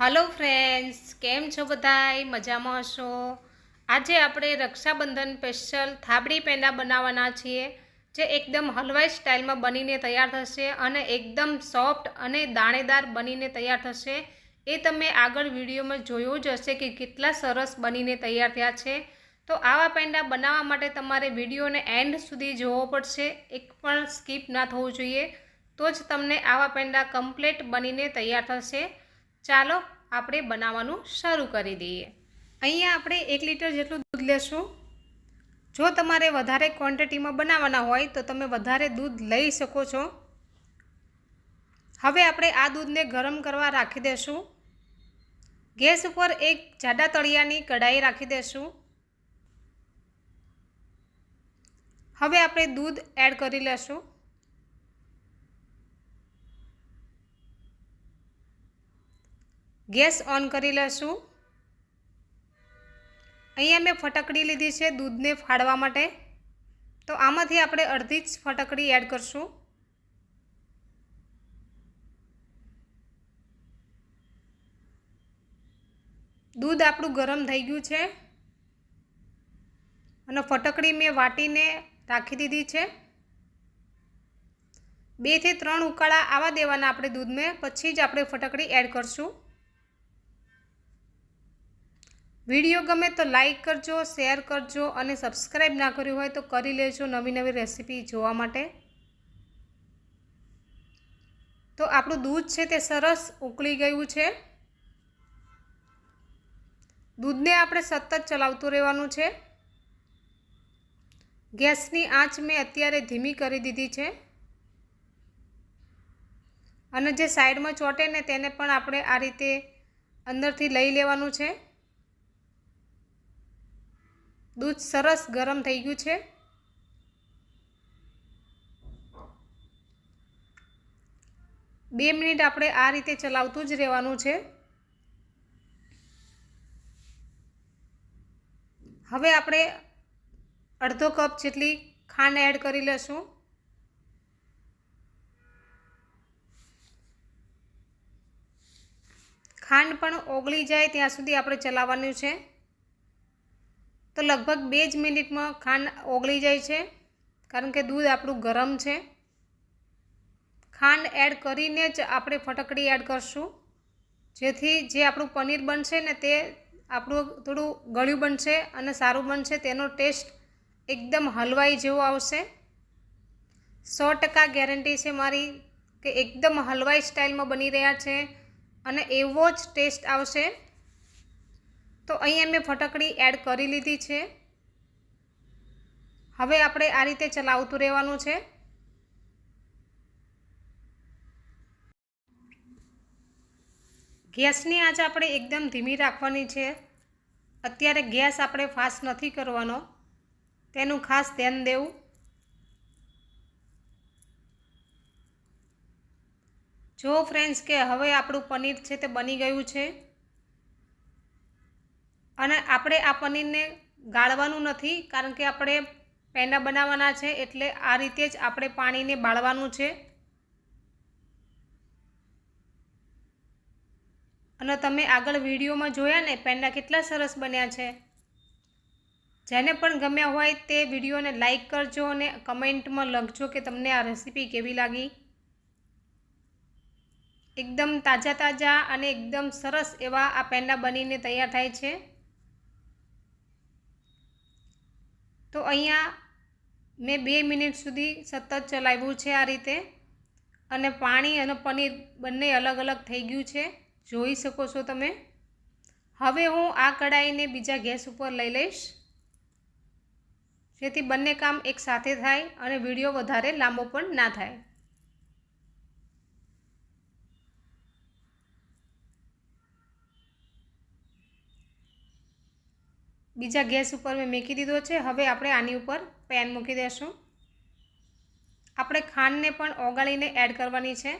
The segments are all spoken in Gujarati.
हेलो फ्रेंड्स, केम छो बधाई मजामां हशो। आज આપણે રક્ષાબંધન સ્પેશિયલ થાબડી પેંડા બનાવવાના છીએ, જે એકદમ હલવાઈ સ્ટાઇલમાં બનીને તૈયાર થશે અને એકદમ સોફ્ટ અને દાણેદાર બનીને તૈયાર થશે। એ તમે આગળ વિડીયોમાં જોયું જ હશે કે કેટલા સરસ બનીને તૈયાર થયા છે। તો આવા પેંડા બનાવવા માટે તમારે વિડીયોને એન્ડ સુધી જોવો પડશે, એક પણ સ્કીપ ના થવું જોઈએ, તો જ તમને આવા પેંડા કમ્પ્લીટ બનીને તૈયાર થશે। ચાલો આપણે બનાવવાનું શરૂ કરી દઈએ। અહીંયા આપણે 1 લીટર જેટલું દૂધ લેશું। જો તમારે વધારે ક્વોન્ટિટીમાં બનાવવાના હોય તો તમે વધારે દૂધ લઈ શકો છો। હવે આપણે આ દૂધને ગરમ કરવા રાખી દેશું। ગેસ ઉપર એક જાડા તળિયાની કઢાઈ રાખી દેશું। હવે આપણે દૂધ એડ કરી લેશું। गैस ऑन करी लेशुं। अहींया मैं फटकड़ी लीधी है दूध ने फाड़वा माटे, तो आमांथी आपणे अर्धी ज फटकड़ी एड करशुं। दूध आपणुं गरम थई गयुं छे अने फटकड़ी मैं वाटीने राखी दीधी छे। 2 થી 3 उकाळा आवा देवाना आपणे दूध में, पछी ज आपणे फटकड़ी एड करशुं। वीडियो गमे तो लाइक करजो, शेर करजो और सब्सक्राइब ना कर्युं होय तो करी लेजो नवी नवी रेसिपी जोवा माटे। तो आपणुं दूध छे ते सरस उकळी गयुं छे। दूधने आपणे सतत चलावतुं रहेवानुं छे। गैसनी आँच मैं अत्यारे धीमी करी दीधी छे अने जे साइड में ચોટે ने तेने पण आपणे आ रीते अंदरथी लई लेवानुं छे। दूध सरस गरम थई गयुं छे। 2 मिनिट आपणे आ रीते चलावतुं ज रहेवानुं छे। हवे आपणे अर्धो कप जेटली खांड एड करी लेशुं। खांड पण ओगળી जाए त्यां सुधी आपणे चलाववानुं छे। तो लगभग 2 ज मिनिट में खांड ओगળી जाए छे, कारण के दूध आपणुं गरम छे। खांड एड करीने ज आपणे फटकड़ी एड करशुं, जेथी जे आपणुं पनीर बनशे ने ते आपणुं थोड़ुं गळ्युं बनशे अने सारुं बनशे। तेनो टेस्ट एकदम हलवाई जेवो आवशे। 100% गेरंटी छे मारी के एकदम हलवाई स्टाइल में बनी रह्या छे अने एवो ज टेस्ट आवशे। तो अहींया मैं फटकड़ी एड करी लीधी छे। हवे आपणे आ रीते चलावतुं रहेवानुं छे। गैसनी आंच आपणे एकदम धीमी राखवानी छे। अत्यारे गैस आपणे फास्ट नथी करवानो, तेनुं खास ध्यान देवुं। जो फ्रेंड्स के हवे आपणुं पनीर छे ते बनी गयुं छे अने आपणे आ पनीरने गाळवानुं नथी, कारण के आपणे पेंडा बनाववाना छे एटले आ रीते ज आपणे पाणीने बाळवानुं छे। अने तमे आगळ विडियोमां जोया ने पेंडा केटला सरस बन्या छे। जेने पण गम्या होय ते विडियोने लाइक करजो अने कमेंटमां लखजो के तमने आ रेसिपी केवी लागी। एकदम ताजा ताजा अने एकदम सरस एवा आ पेंडा बनीने तैयार थाय छे। तो अहींया मैं 2 मिनिट सुधी सतत चलाव्युं छे आ रीते, अने पाणी अने पनीर बंने अलग अलग थई गयुं छे, जोई शको छो तमे। हवे हूँ आ कढ़ाईने बीजा गैस पर लई लईश, जेथी बंने काम एक साथे थाय अने विडियो वधारे लांबो पण ना थाय। बीजा गैस पर मैं मूकी दीधो छे। हवे आपणे आनी उपर पेन मूकी देशुं। आपणे खांडने पण ओगाळीने एड करवानी छे।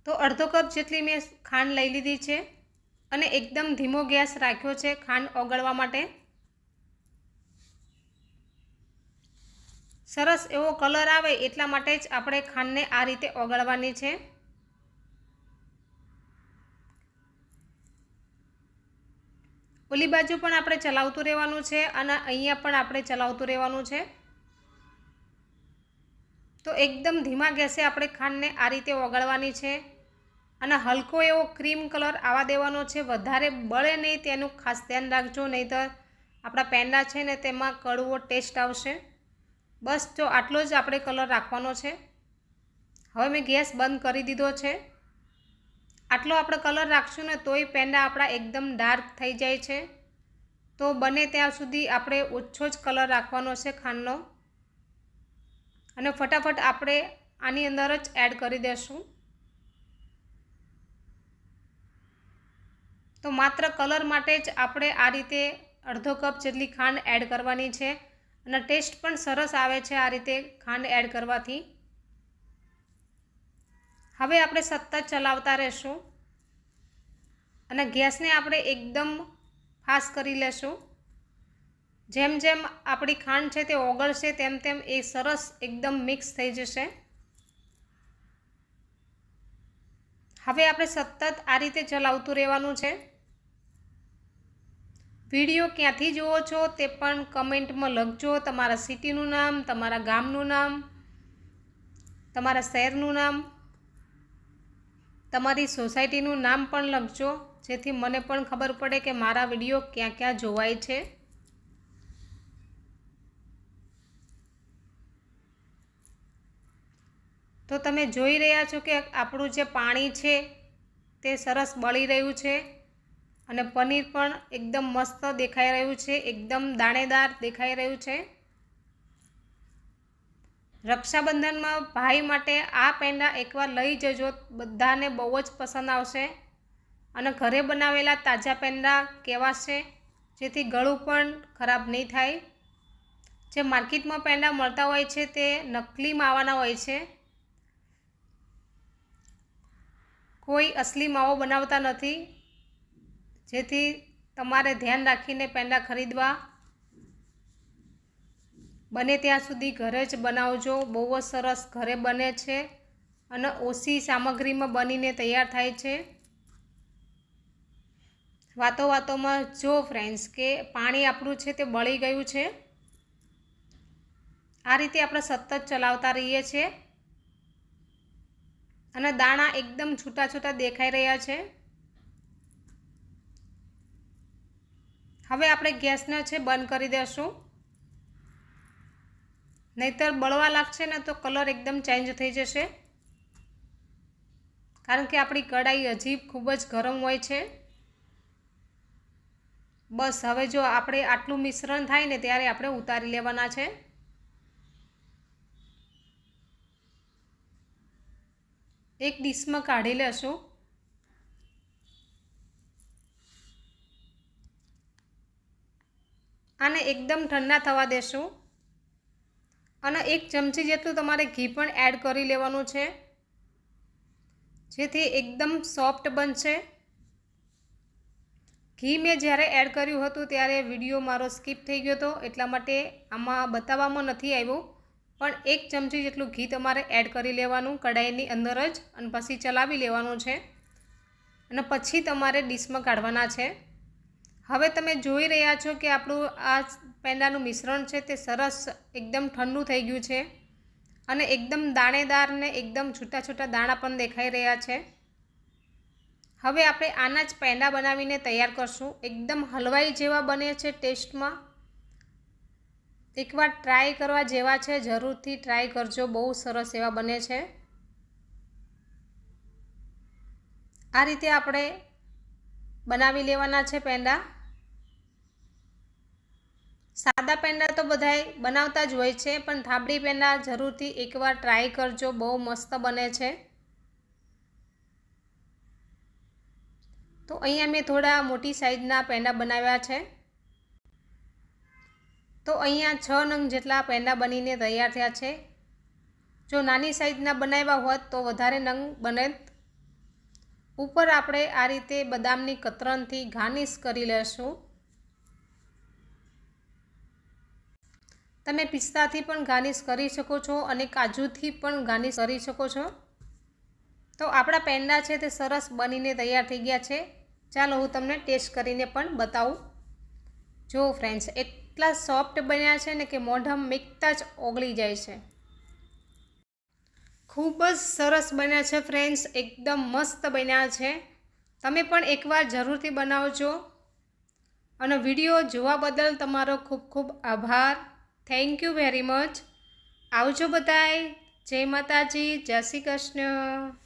तो अर्धो कप जेटली मैं खांड लई लीधी छे अने एकदम धीमो गैस राख्यो छे खांड ओगाळवा माटे। સરસ એવો કલર આવે એટલા માટે જ આપણે ખાંડને આ રીતે ઓગળવાની છે। ઓલી બાજુ પણ આપણે ચલાવતું રહેવાનું છે અને અહીંયા પણ આપણે ચલાવતું રહેવાનું છે। તો એકદમ ધીમા ગેસે આપણે ખાંડને આ રીતે ઓગળવાની છે અને હલકો એવો ક્રીમ કલર આવવા દેવાનો છે। વધારે બળે નહીં તેનું ખાસ ધ્યાન રાખજો, નહીંતર આપણા પેંડા છે ને તેમાં કડવો ટેસ્ટ આવશે। બસ જો આટલો જ આપણે કલર રાખવાનો છે। હવે મેં ગેસ બંધ કરી દીધો છે। આટલો આપણે કલર રાખશું ને તોય પેંડા આપણા એકદમ ડાર્ક થઈ જાય છે। તો બને ત્યાં સુધી આપણે ઓછો જ કલર રાખવાનો છે ખાંડનો અને ફટાફટ આપણે આની અંદર જ એડ કરી દેશું। તો માત્ર કલર માટે જ આપણે આ રીતે અડધો કપ જેટલી ખાંડ એડ કરવાની છે અને ટેસ્ટ પણ સરસ આવે છે આ રીતે ખાંડ એડ કરવાથી। હવે આપણે સતત ચલાવતા રહેશું અને ગેસને આપણે એકદમ ફાસ્ટ કરી લેશું। જેમ જેમ આપણી ખાંડ છે તે ઓગળશે તેમ તેમ એ સરસ એકદમ મિક્સ થઈ જશે। હવે આપણે સતત આ રીતે ચલાવતું રહેવાનું છે। વિડીયો ક્યાંથી જુઓ છો તે પણ કમેન્ટમાં લખજો, તમારા સિટીનું નામ, તમારા ગામનું નામ, તમારા શહેરનું નામ, તમારી સોસાયટીનું નામ પણ લખજો, જેથી મને પણ ખબર પડે કે મારા વિડીયો ક્યાં ક્યાં જોવાય છે। તો તમે જોઈ રહ્યા છો કે આપણું જે પાણી છે તે સરસ બળી રહ્યું છે અને પનીર પણ એકદમ મસ્ત દેખાઈ રહ્યું છે, એકદમ દાણેદાર દેખાઈ રહ્યું છે। રક્ષાબંધનમાં ભાઈ માટે આ પેંડા એકવાર લઈ જજો, બધાને બહુ જ પસંદ આવશે અને ઘરે બનાવેલા તાજા પેંડા કહેવાશે, જેથી ગળું પણ ખરાબ નહીં થાય। જે માર્કેટમાં પેંડા મળતા હોય છે તે નકલી માવાના હોય છે, કોઈ અસલી માવો બનાવતા નથી, જેથી તમારે ધ્યાન રાખીને પેંડા ખરીદવા। બને ત્યાં સુધી ઘરે જ બનાવજો, બહુ જ સરસ ઘરે બને છે અને ઓછી સામગ્રીમાં બનીને તૈયાર થાય છે। વાતો વાતોમાં જો ફ્રેન્ડ્સ કે પાણી આપણું છે તે બળી ગયું છે। આ રીતે આપણે સતત ચલાવતા રહીએ છીએ અને દાણા એકદમ છૂટા છૂટા દેખાઈ રહ્યા છે। હવે આપણે ગેસને છે બંધ કરી દેશું, નહીતર બળવા લાગશે ને તો કલર એકદમ ચેન્જ થઈ જશે, કારણ કે આપણી કઢાઈ હજી ખૂબ જ ગરમ હોય છે। બસ હવે જો આપણે આટલું મિશ્રણ થાય ને ત્યારે આપણે ઉતારી લેવાના છે। એક ડીશમાં કાઢી લેશું આને એકદમ ઠંડા થવા દેશું અને એક ચમચી જેટલું તમારે ઘી પણ એડ કરી લેવાનું છે, જેથી એકદમ સોફ્ટ બનશે। ઘી મેં જ્યારે એડ કર્યું હતું ત્યારે વિડીયો મારો સ્કીપ થઈ ગયો હતો, એટલા માટે આમાં બતાવવામાં નથી આવ્યું, પણ એક ચમચી જેટલું ઘી તમારે એડ કરી લેવાનું કઢાઈની અંદર જ અને પછી ચલાવી લેવાનું છે અને પછી તમારે ડીશમાં કાઢવાના છે। હવે તમે જોઈ રહ્યા છો કે આપણું આ પેંડાનું મિશ્રણ છે તે સરસ એકદમ ઠંડુ થઈ ગયું છે અને એકદમ દાણેદાર ને એકદમ છૂટા છૂટા દાણા પણ દેખાઈ રહ્યા છે। હવે આપણે આના જ પેંડા બનાવીને તૈયાર કરશું, એકદમ હલવાઈ જેવા બને છે ટેસ્ટમાં। એકવાર ટ્રાય કરવા જેવા છે, જરૂરથી ટ્રાય કરજો, બહુ સરસ એવા બને છે। આ રીતે આપણે બનાવી લેવાના છે પેંડા। સાદા પેંડા તો બધાય બનાવતા જ હોય છે, પણ થાબડી પેંડા જરૂરથી એકવાર ટ્રાય કરજો, બહુ મસ્ત બને છે। તો અહીંયા મેં થોડા મોટી સાઈઝના પેંડા બનાવ્યા છે। તો અહીંયા 6 નંગ જેટલા પેંડા બનીને તૈયાર થયા છે। જો નાની સાઈઝના બનાવ્યા હોત તો વધારે નંગ બને। ઉપર આપણે આ રીતે બદામની કતરણથી ગાર્નિશ કરી લેશું। તમે પિસ્તાથી પણ ગાર્નિશ કરી શકો છો અને કાજુથી પણ ગાર્નિશ કરી શકો છો। તો આપણા પેંડા છે તે સરસ બનીને તૈયાર થઈ ગયા છે। ચાલો હું તમને ટેસ્ટ કરીને પણ બતાવું। જો ફ્રેન્ડ્સ એટલા સોફ્ટ બન્યા છે ને કે મોઢામાં મૂકતા જ ઓગળી જાય છે। ખૂબ જ સરસ બન્યા છે ફ્રેન્ડ્સ, એકદમ મસ્ત બન્યા છે। તમે પણ એકવાર જરૂરથી બનાવજો અને વિડીયો જોવા બદલ તમારો ખૂબ ખૂબ આભાર। Thank you very much. આવજો બધાય। જય માતાજી, જય શ્રી કૃષ્ણ।